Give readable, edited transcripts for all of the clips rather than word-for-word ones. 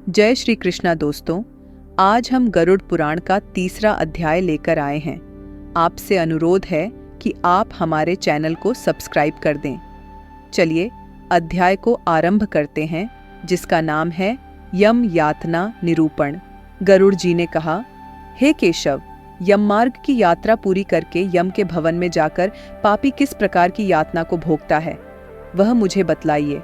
जय श्री कृष्णा दोस्तों। आज हम गरुड़ पुराण का तीसरा अध्याय लेकर आए हैं। आपसे अनुरोध है कि आप हमारे चैनल को सब्सक्राइब कर दें। चलिए अध्याय को आरंभ करते हैं, जिसका नाम है यम यातना निरूपण। गरुड़ जी ने कहा, हे केशव, यम मार्ग की यात्रा पूरी करके यम के भवन में जाकर पापी किस प्रकार की यातना को भोगता है, वह मुझे बतलाइए।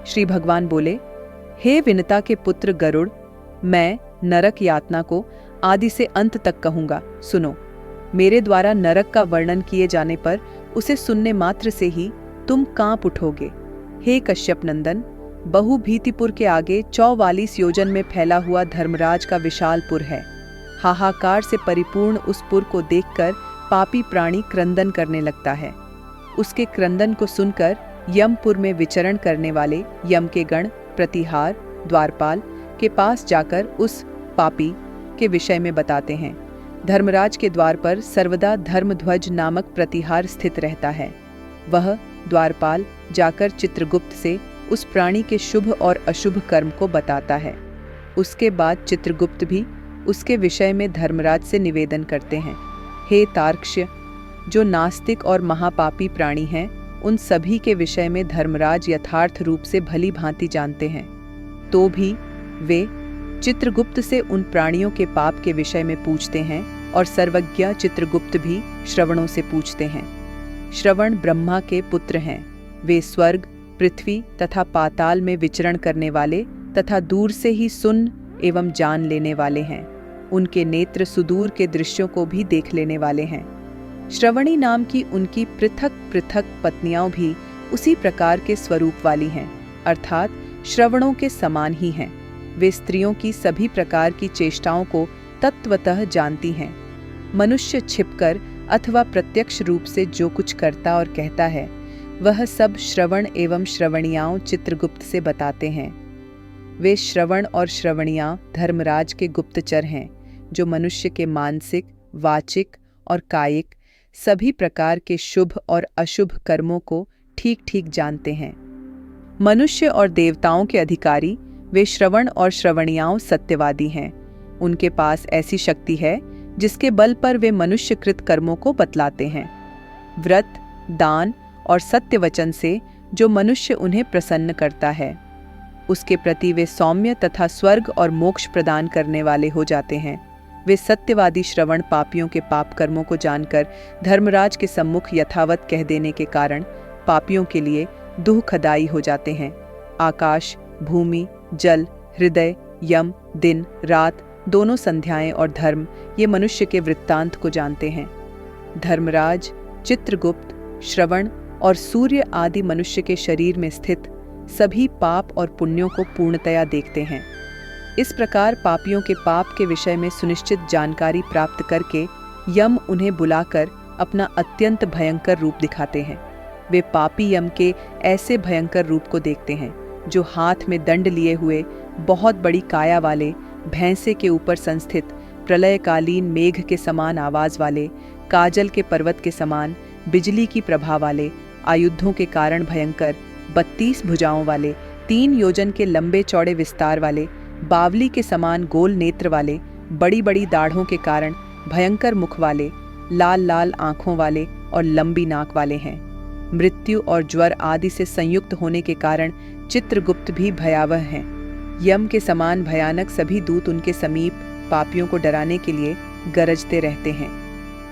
श्री भगवान बोले, हे विनता के पुत्र गरुड़, मैं नरक यातना को आदि से अंत तक कहूंगा। सुनो, मेरे द्वारा नरक का वर्णन किए जाने पर उसे सुनने मात्र से ही तुम कांप उठोगे। हे कश्यप नंदन, बहुभीतिपुर के आगे 44 योजन में फैला हुआ धर्मराज का विशाल पुर है। हाहाकार से परिपूर्ण उस पुर को देखकर पापी प्राणी क्रंदन करने लगता है। उसके क्रंदन को सुनकर यमपुर में विचरण करने वाले यम के गण प्रतिहार द्वारपाल के पास जाकर उस पापी के विषय में बताते हैं। धर्मराज के द्वार पर सर्वदा धर्मध्वज नामक प्रतिहार स्थित रहता है। वह द्वारपाल जाकर चित्रगुप्त से उस प्राणी के शुभ और अशुभ कर्म को बताता है। उसके बाद चित्रगुप्त भी उसके विषय में धर्मराज से निवेदन करते हैं। हे तार्क्ष्य, जो नास्तिक और महापापी प्राणी हैं, उन सभी के विषय में धर्मराज यथार्थ रूप से भली भांति जानते हैं, तो भी वे चित्रगुप्त से उन प्राणियों के पाप के विषय में पूछते हैं, और सर्वज्ञ चित्रगुप्त भी श्रवणों से पूछते हैं। श्रवण ब्रह्मा के पुत्र हैं। वे स्वर्ग, पृथ्वी तथा पाताल में विचरण करने वाले तथा दूर से ही सुन एवं जान लेने वाले हैं। उनके नेत्र सुदूर के दृश्यों को भी देख लेने वाले हैं। श्रवणी नाम की उनकी पृथक पृथक पत्नियां भी उसी प्रकार के स्वरूप वाली हैं, अर्थात श्रवणों के समान ही हैं। वे स्त्रियों की सभी प्रकार की चेष्टाओं को तत्वतः जानती हैं। मनुष्य छिपकर अथवा प्रत्यक्ष रूप से जो कुछ करता और कहता है, वह सब श्रवण एवं श्रवणियाओं चित्रगुप्त से बताते हैं। वे श्रवण और श्रवणियां धर्मराज के गुप्तचर हैं, जो मनुष्य के मानसिक, वाचिक और कायिक सभी प्रकार के शुभ और अशुभ कर्मों को ठीक ठीक जानते हैं। मनुष्य और देवताओं के अधिकारी वे श्रवण और श्रवणियाओं सत्यवादी हैं। उनके पास ऐसी शक्ति है जिसके बल पर वे मनुष्यकृत कर्मों को बतलाते हैं। व्रत, दान और सत्य वचन से जो मनुष्य उन्हें प्रसन्न करता है, उसके प्रति वे सौम्य तथा स्वर्ग और मोक्ष प्रदान करने वाले हो जाते हैं। वे सत्यवादी श्रवण पापियों के पाप कर्मों को जानकर धर्मराज के सम्मुख यथावत कह देने के कारण पापियों के लिए दुखदायी हो जाते हैं। आकाश, भूमि, जल, हृदय, यम, दिन, रात, दोनों संध्याएं और धर्म, ये मनुष्य के वृत्तांत को जानते हैं। धर्मराज, चित्रगुप्त, श्रवण और सूर्य आदि मनुष्य के शरीर में स्थित सभी पाप और पुण्यों को पूर्णतया देखते हैं। इस प्रकार पापियों के पाप के विषय में सुनिश्चित जानकारी प्राप्त करके यम उन्हें बुलाकर अपना अत्यंत भयंकर रूप दिखाते हैं। वे पापी यम के ऐसे भयंकर रूप को देखते हैं, जो हाथ में दंड लिए हुए, बहुत बड़ी काया वाले, भैंसे के ऊपर संस्थित, प्रलयकालीन मेघ के समान आवाज वाले, काजल के पर्वत के समान, बिजली की प्रभा वाले, आयुधों के कारण भयंकर, 32 भुजाओं वाले, 3 योजन के लंबे चौड़े विस्तार वाले, बावली के समान गोल नेत्र वाले, बड़ी बड़ी दाढ़ों के कारण भयंकर मुख वाले, लाल लाल आंखों वाले और लंबी नाक वाले हैं। मृत्यु और ज्वर आदि से संयुक्त होने के कारण चित्रगुप्त भी भयावह हैं। यम के समान भयानक सभी दूत उनके समीप पापियों को डराने के लिए गरजते रहते हैं।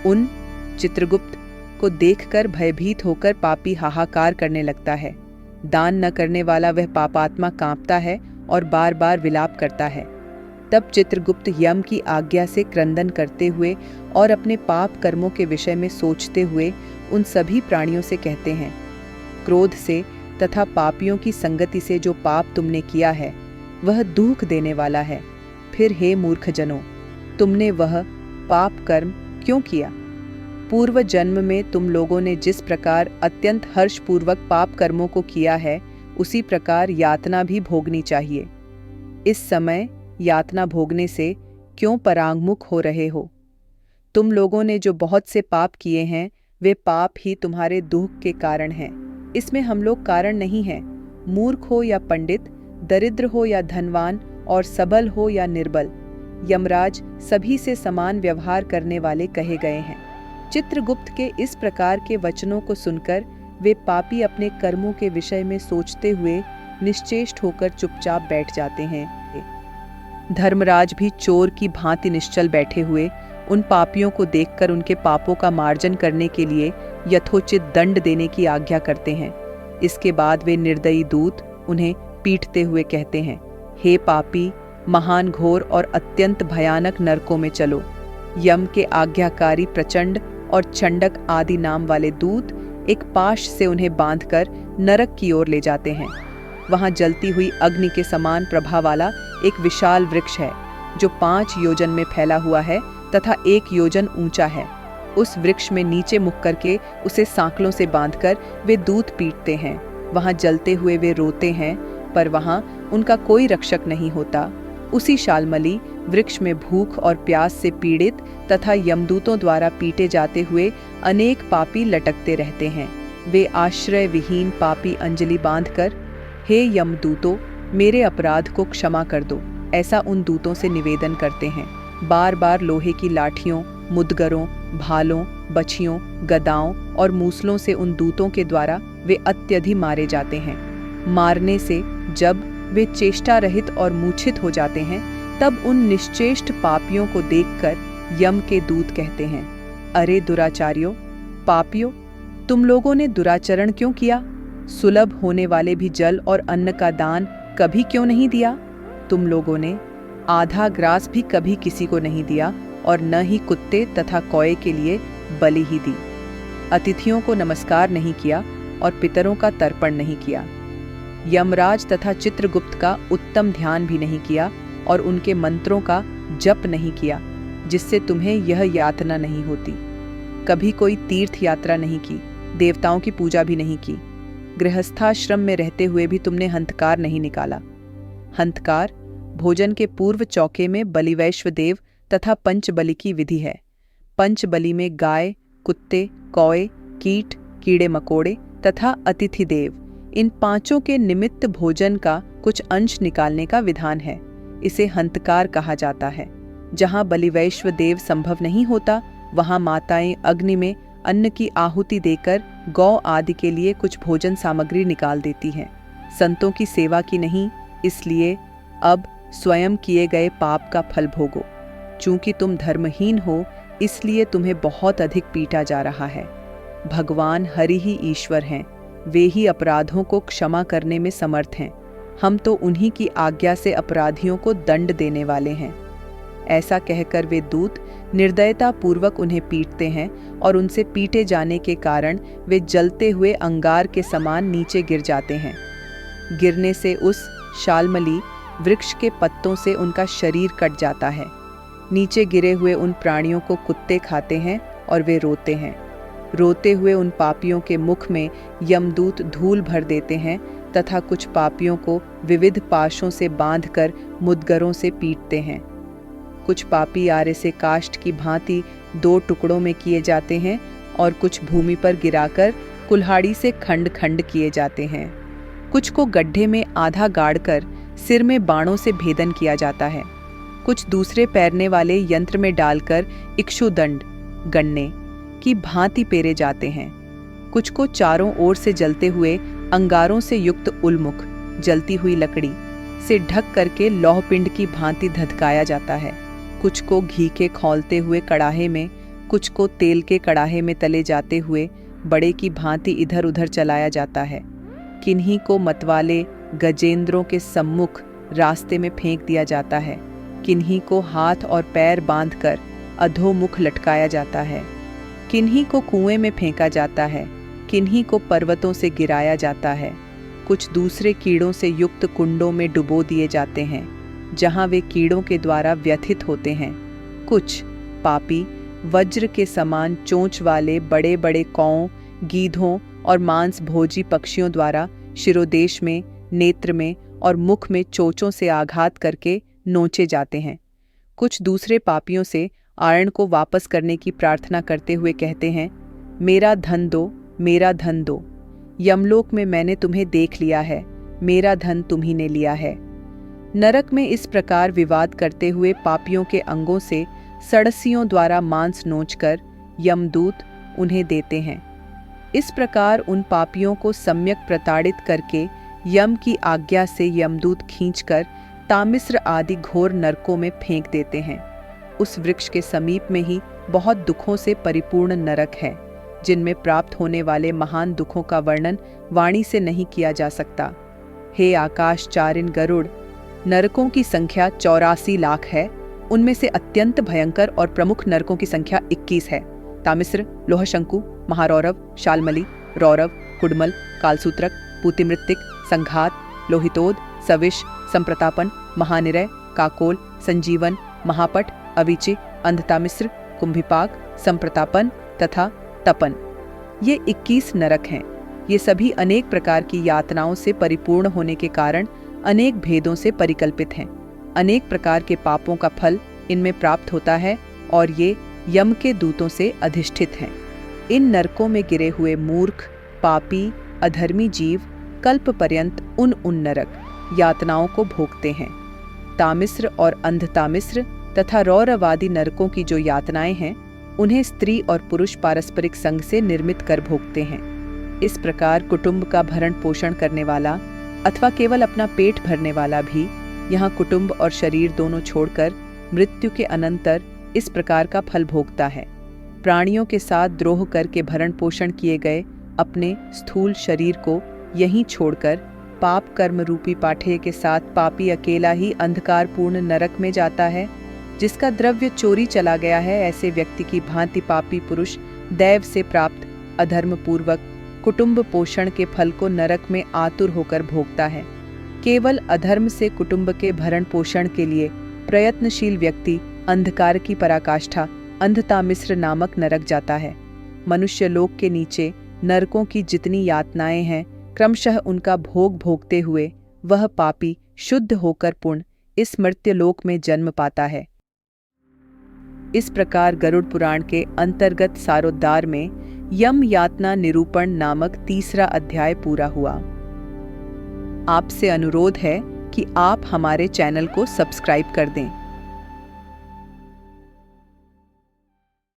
उन चित्रगुप्त को देखकर भयभीत होकर पापी हाहाकार करने लगता है। दान न करने वाला वह पापात्मा कांपता है और बार बार विलाप करता है। तब चित्रगुप्त यम की आज्ञा से क्रंदन करते हुए और अपने पाप कर्मों के विषय में सोचते हुए उन सभी प्राणियों से कहते हैं, क्रोध से तथा पापियों की संगति से जो पाप तुमने किया है, वह दुख देने वाला है। फिर हे मूर्ख जनों, तुमने वह पाप कर्म क्यों किया? पूर्व जन्म में तुम लोगों ने जिस प्रकार अत्यंत हर्षपूर्वक पाप कर्मों को किया है, उसी प्रकार यातना भी भोगनी चाहिए। इस समय यातना भोगने से क्यों परांगमुख हो रहे हो? तुम लोगों ने जो बहुत से पाप किए हैं, वे पाप ही तुम्हारे दुख के कारण हैं। इसमें हम लोग कारण नहीं हैं। मूर्ख हो या पंडित, दरिद्र हो या धनवान, और सबल हो या निर्बल, यमराज सभी से समान व्यवहार करने वाले कहे गए हैं। चित्रगुप्त के इस प्रकार के वचनों को सुनकर वे पापी अपने कर्मों के विषय में सोचते हुए निश्चेष्ट होकर चुपचाप बैठ जाते हैं। धर्मराज भी चोर की भांति निश्चल बैठे हुए उन पापियों को देखकर उनके पापों का मार्जन करने के लिए यथोचित दंड देने की आज्ञा करते हैं। इसके बाद वे निर्दयी दूत उन्हें पीटते हुए कहते हैं, हे पापी, महान घोर और अत्यंत भयानक नरकों में चलो। यम के आज्ञाकारी प्रचंड और चंडक आदि नाम वाले दूत एक पाश से उन्हें बांधकर नरक की ओर ले जाते हैं। वहां जलती हुई अग्नि के समान प्रभा वाला एक विशाल वृक्ष है जो 5 योजन में फैला हुआ है तथा 1 योजन ऊंचा है। उस वृक्ष में नीचे मुख करके उसे सांकलों से बांधकर वे दूत पीटते हैं। वहां जलते हुए वे रोते हैं, पर वहां उनका कोई रक्षक नहीं होता। उसी शालमली वृक्ष में भूख और प्यास से पीड़ित तथा यमदूतों द्वारा पीटे जाते हुए अनेक पापी लटकते रहते हैं। वे आश्रय विहीन पापी अंजलि बांधकर, हे यमदूतों, मेरे अपराध को क्षमा कर दो, ऐसा उन दूतों से निवेदन करते हैं। बार बार लोहे की लाठियों, मुदगरों, भालों, बछियों, गदाओं और मूसलों से उन दूतों के द्वारा वे अत्यधिक मारे जाते हैं। मारने से जब वे चेष्टा रहित और मूर्छित हो जाते हैं, तब उन निश्चेष्ट पापियों को देखकर यम के दूत कहते हैं, अरे दुराचारियों, पापियों, तुम लोगों ने दुराचरण क्यों किया? सुलभ होने वाले भी जल और अन्न का दान कभी क्यों नहीं दिया? तुम लोगों ने आधा ग्रास भी कभी किसी को नहीं दिया और न ही कुत्ते तथा कौए के लिए बलि ही दी। अतिथियों को नमस्कार नहीं किया और पितरों का तर्पण नहीं किया। यमराज तथा चित्रगुप्त का उत्तम ध्यान भी नहीं किया और उनके मंत्रों का जप नहीं किया, जिससे तुम्हें यह यातना नहीं होती। कभी कोई तीर्थ यात्रा नहीं की, देवताओं की पूजा भी नहीं की। गृहस्थाश्रम में रहते हुए भी तुमने हंतकार नहीं निकाला। हंतकार भोजन के पूर्व चौके में बलिवैश्व देव तथा पंचबलि की विधि है। पंचबलि में गाय, कुत्ते, कौए, कीट, कीड़े मकोड़े तथा अतिथि देव, इन 5 के निमित्त भोजन का कुछ अंश निकालने का विधान है। इसे हंतकार कहा जाता है। जहाँ बलिवैश्व देव संभव नहीं होता, वहाँ माताएं अग्नि में अन्न की आहुति देकर गौ आदि के लिए कुछ भोजन सामग्री निकाल देती हैं। संतों की सेवा की नहीं, इसलिए अब स्वयं किए गए पाप का फल भोगो। चूंकि तुम धर्महीन हो, इसलिए तुम्हें बहुत अधिक पीटा जा रहा है। भगवान हरि ही ईश्वर हैं, वे ही अपराधों को क्षमा करने में समर्थ हैं। हम तो उन्हीं की आज्ञा से अपराधियों को दंड देने वाले हैं। ऐसा कहकर वे दूत निर्दयता पूर्वक उन्हें पीटते हैं और उनसे पीटे जाने के कारण वे जलते हुए अंगार के समान नीचे गिर जाते हैं। गिरने से उस शालमली वृक्ष के पत्तों से उनका शरीर कट जाता है। नीचे गिरे हुए उन प्राणियों को कुत्ते खाते हैं और वे रोते हैं। रोते हुए उन पापियों के मुख में यमदूत धूल भर देते हैं तथा कुछ पापियों को विविध पाशों से बांधकर मुदगरों से पीटते हैं। कुछ पापी आरे से काष्ठ की भांति 2 टुकड़ों में किए जाते हैं और कुछ भूमि पर गिराकर कुल्हाड़ी से खंड खंड किए जाते हैं। कुछ को गड्ढे में आधा गाड़कर सिर में बाणों से भेदन किया जाता है। कुछ दूसरे पैरने वाले यंत्र में डालकर इक्षुदंड गन्ने की भांति पेरे जाते हैं। कुछ को चारों ओर से जलते हुए अंगारों से युक्त उल्मुख जलती हुई लकड़ी से ढक करके लौहपिंड की भांति धधकाया जाता है। कुछ को घी के खौलते हुए कड़ाहे में, कुछ को तेल के कड़ाहे में तले जाते हुए बड़े की भांति इधर उधर चलाया जाता है। किन्हीं को मतवाले गजेंद्रों के सम्मुख रास्ते में फेंक दिया जाता है। किन्हीं को हाथ और पैर बांधकर अधोमुख लटकाया जाता है। किन्हीं को कुएं में फेंका जाता है। किन्हीं को पर्वतों से गिराया जाता है। कुछ दूसरे कीड़ों से युक्त कुंडों में डुबो दिए जाते हैं, जहां वे कीड़ों के द्वारा व्यथित होते हैं। कुछ पापी वज्र के समान चोंच वाले बड़े बड़े कौओं, गीधों और मांस भोजी पक्षियों द्वारा शिरोदेश में, नेत्र में और मुख में चोंचों से आघात करके नोचे जाते हैं। कुछ दूसरे पापियों से आरण को वापस करने की प्रार्थना करते हुए कहते हैं, मेरा धन दो, मेरा धन दो। यमलोक में मैंने तुम्हें देख लिया है, मेरा धन तुम्ही ने लिया है। नरक में इस प्रकार विवाद करते हुए पापियों के अंगों से सड़सियों द्वारा मांस नोचकर यमदूत उन्हें देते हैं। इस प्रकार उन पापियों को सम्यक प्रताड़ित करके यम की आज्ञा से यमदूत खींचकर तामिस्र आदि घोर नरकों में फेंक देते हैं। उस वृक्ष के समीप में ही बहुत दुखों से परिपूर्ण नरक है, जिनमें प्राप्त होने वाले महान दुखों का वर्णन वाणी से नहीं किया जा सकता। हे आकाशचारिण गरुड़, नरकों की संख्या 84 लाख है। उनमें से अत्यंत भयंकर और प्रमुख नरकों की संख्या 21 है। तामिस्र, लोहशंकु, महारौरव, शालमली, रौरव, कुडमल, कालसूत्रक, पूतिमृत्तिक, संघात, लोहितोद, सविश, संप्रतापन, महानिरय, काकोल, संजीवन, महापट, अविचि, अंधतामिस्र, कुंभिपाक, संप्रतापन तथा तपन। ये 21 नरक हैं। ये सभी अनेक प्रकार की यातनाओं से परिपूर्ण होने के कारण अनेक भेदों से परिकल्पित हैं। अनेक प्रकार के पापों का फल इनमें प्राप्त होता है और ये यम के दूतों से अधिष्ठित हैं। इन नरकों में गिरे हुए मूर्ख, पापी, अधर्मी जीव कल्प पर्यंत उन नरक यातनाओं को भोगते हैं। तामिस्र और अंधतामिस्र तथा रौरवादी नरकों की जो यातनाएं हैं, उन्हें स्त्री और पुरुष पारस्परिक संग से निर्मित कर भोगते हैं। इस प्रकार कुटुंब का भरण पोषण करने वाला अथवा केवल अपना पेट भरने वाला भी यहाँ कुटुंब और शरीर दोनों छोड़कर मृत्यु के अनंतर इस प्रकार का फल भोगता है। प्राणियों के साथ द्रोह करके भरण पोषण किए गए अपने स्थूल शरीर को यहीं छोड़कर पाप कर्म रूपी पाठेय के साथ पापी अकेला ही अंधकारपूर्ण नरक में जाता है। जिसका द्रव्य चोरी चला गया है, ऐसे व्यक्ति की भांति पापी पुरुष दैव से प्राप्त अधर्म पूर्वक कुटुंब पोषण के फल को नरक में आतुर होकर भोगता है। केवल अधर्म से कुटुंब के भरण पोषण के लिए प्रयत्नशील व्यक्ति अंधकार की पराकाष्ठा अंधतामिस्र नामक नरक जाता है। मनुष्य लोक के नीचे नरकों की जितनी यातनाएं हैं, क्रमशः उनका भोग भोगते हुए वह पापी शुद्ध होकर पुण्य इस मर्त्यलोक में जन्म पाता है। इस प्रकार गरुड़ पुराण के अंतर्गत सारोद्धार में यम यातना निरूपण नामक तीसरा अध्याय पूरा हुआ। आपसे अनुरोध है कि आप हमारे चैनल को सब्सक्राइब कर दें।